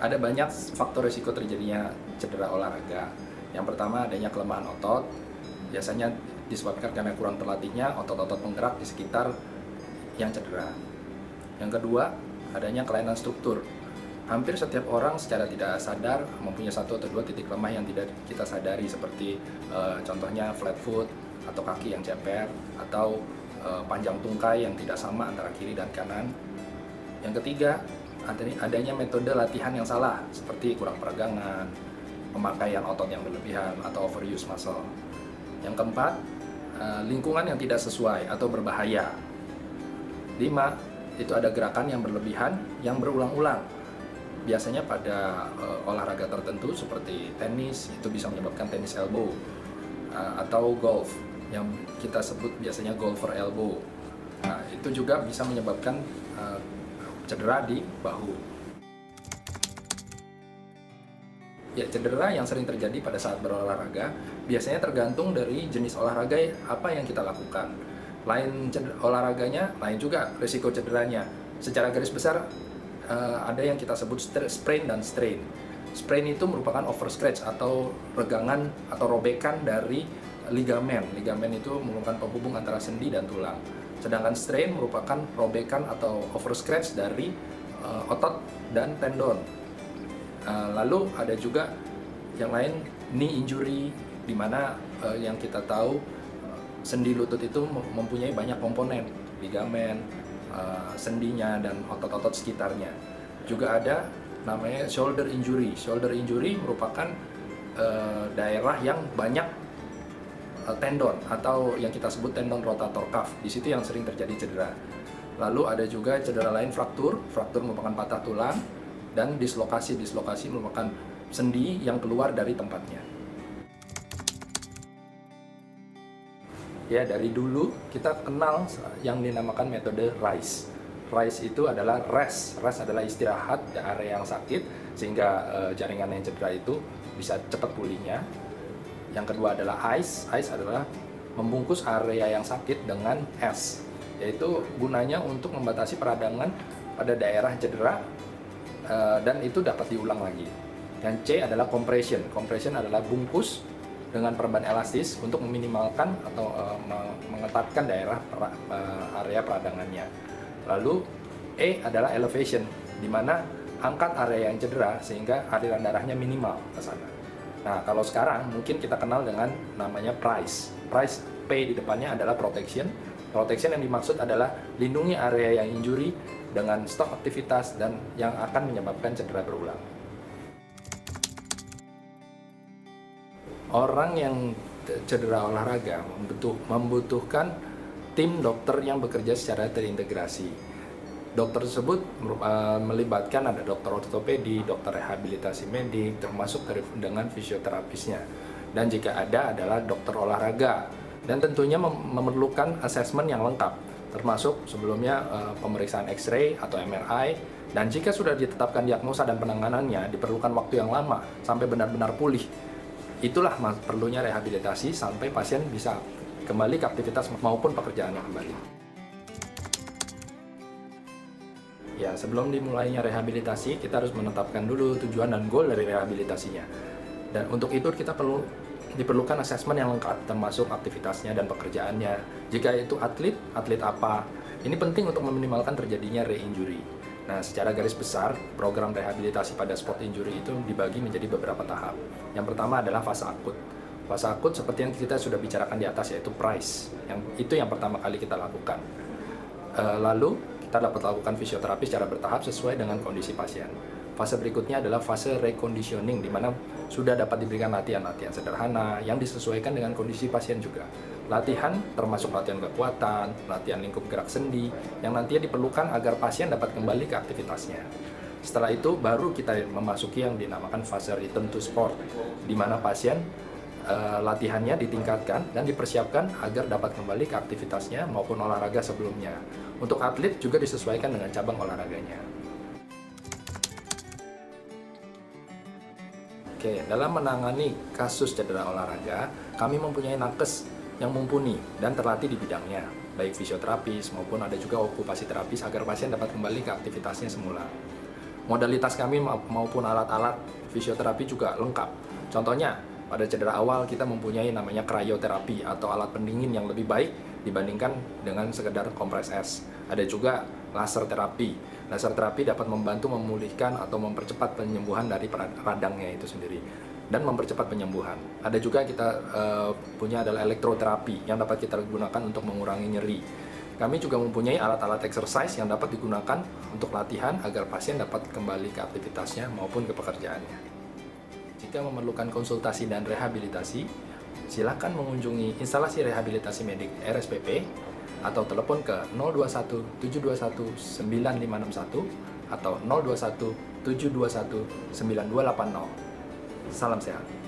Ada banyak faktor risiko terjadinya cedera olahraga. Yang pertama adanya kelemahan otot, biasanya disebabkan karena kurang terlatihnya otot-otot penggerak di sekitar yang cedera. Yang kedua, adanya kelainan struktur. Hampir setiap orang secara tidak sadar mempunyai satu atau dua titik lemah yang tidak kita sadari, seperti contohnya flat foot atau kaki yang ceper, atau panjang tungkai yang tidak sama antara kiri dan kanan. Yang ketiga, adanya metode latihan yang salah, seperti kurang peregangan, pemakaian otot yang berlebihan, atau overuse muscle. Yang keempat, lingkungan yang tidak sesuai atau berbahaya. 5. Itu ada gerakan yang berlebihan yang berulang-ulang. Biasanya pada olahraga tertentu seperti tenis, itu bisa menyebabkan tennis elbow, atau golf yang kita sebut biasanya golfer elbow. Nah, itu juga bisa menyebabkan cedera di bahu. Ya, cedera yang sering terjadi pada saat berolahraga biasanya tergantung dari jenis olahraga apa yang kita lakukan. Lain olahraganya, lain juga risiko cederanya. Secara garis besar ada yang kita sebut sprain dan strain. Sprain itu merupakan overstretch atau regangan atau robekan dari ligamen. Ligamen itu merupakan penghubung antara sendi dan tulang. Sedangkan strain merupakan robekan atau overstretch dari otot dan tendon. Lalu ada juga yang lain, knee injury, di mana yang kita tahu sendi lutut itu mempunyai banyak komponen, ligamen, sendinya, dan otot-otot sekitarnya. Juga ada namanya shoulder injury. Shoulder injury merupakan daerah yang banyak tendon atau yang kita sebut tendon rotator cuff. Di situ yang sering terjadi cedera. Lalu ada juga cedera lain, fraktur. Fraktur merupakan patah tulang, dan dislokasi. Dislokasi merupakan sendi yang keluar dari tempatnya. Ya, dari dulu kita kenal yang dinamakan metode RICE. RICE itu adalah rest. Rest adalah istirahat di area yang sakit sehingga jaringan yang cedera itu bisa cepat pulihnya. Yang kedua adalah ICE. ICE adalah membungkus area yang sakit dengan es, yaitu gunanya untuk membatasi peradangan pada daerah cedera, dan itu dapat diulang lagi. Yang C adalah compression. Compression adalah bungkus dengan perban elastis untuk meminimalkan atau mengetatkan daerah area peradangannya. Lalu E adalah elevation, di mana angkat area yang cedera sehingga aliran darahnya minimal ke sana. Nah, kalau sekarang mungkin kita kenal dengan namanya PRICE. PRICE, P di depannya adalah protection. Protection yang dimaksud adalah lindungi area yang injury dengan stop aktivitas dan yang akan menyebabkan cedera berulang. Orang yang cedera olahraga membutuhkan tim dokter yang bekerja secara terintegrasi. Dokter tersebut melibatkan ada dokter ortopedi, dokter rehabilitasi medik, termasuk dengan fisioterapisnya. Dan jika ada adalah dokter olahraga. Dan tentunya memerlukan asesmen yang lengkap, termasuk sebelumnya pemeriksaan X-ray atau MRI. Dan jika sudah ditetapkan diagnosa dan penanganannya, diperlukan waktu yang lama sampai benar-benar pulih. Itulah perlunya rehabilitasi sampai pasien bisa kembali ke aktivitas maupun pekerjaannya kembali. Ya, sebelum dimulainya rehabilitasi, kita harus menetapkan dulu tujuan dan goal dari rehabilitasinya. Dan untuk itu kita diperlukan asesmen yang lengkap, termasuk aktivitasnya dan pekerjaannya. Jika itu atlet apa? Ini penting untuk meminimalkan terjadinya re-injury. Nah, secara garis besar, program rehabilitasi pada sport injury itu dibagi menjadi beberapa tahap. Yang pertama adalah fase akut. Fase akut seperti yang kita sudah bicarakan di atas, yaitu PRICE. Itu yang pertama kali kita lakukan. Lalu kita dapat lakukan fisioterapi secara bertahap sesuai dengan kondisi pasien. Fase berikutnya adalah fase reconditioning, di mana sudah dapat diberikan latihan-latihan sederhana yang disesuaikan dengan kondisi pasien juga. Latihan termasuk latihan kekuatan, latihan lingkup gerak sendi, yang nantinya diperlukan agar pasien dapat kembali ke aktivitasnya. Setelah itu baru kita memasuki yang dinamakan fase return to sport, di mana pasien latihannya ditingkatkan dan dipersiapkan agar dapat kembali ke aktivitasnya maupun olahraga sebelumnya. Untuk atlet juga disesuaikan dengan cabang olahraganya. Oke, dalam menangani kasus cedera olahraga, kami mempunyai nakes yang mumpuni dan terlatih di bidangnya, baik fisioterapis maupun ada juga okupasi terapis agar pasien dapat kembali ke aktivitasnya semula. Modalitas kami maupun alat-alat fisioterapi juga lengkap. Contohnya, pada cedera awal kita mempunyai namanya krioterapi atau alat pendingin yang lebih baik dibandingkan dengan sekedar kompres es. Ada juga laser terapi. Laser terapi dapat membantu memulihkan atau mempercepat penyembuhan dari radangnya itu sendiri dan mempercepat penyembuhan. Ada juga kita punya adalah elektroterapi yang dapat kita gunakan untuk mengurangi nyeri. Kami juga mempunyai alat-alat exercise yang dapat digunakan untuk latihan agar pasien dapat kembali ke aktivitasnya maupun ke pekerjaannya. Jika memerlukan konsultasi dan rehabilitasi, silakan mengunjungi instalasi rehabilitasi medik RSPP atau telepon ke 021 721 9561 atau 021 721 9280. Salam sehat.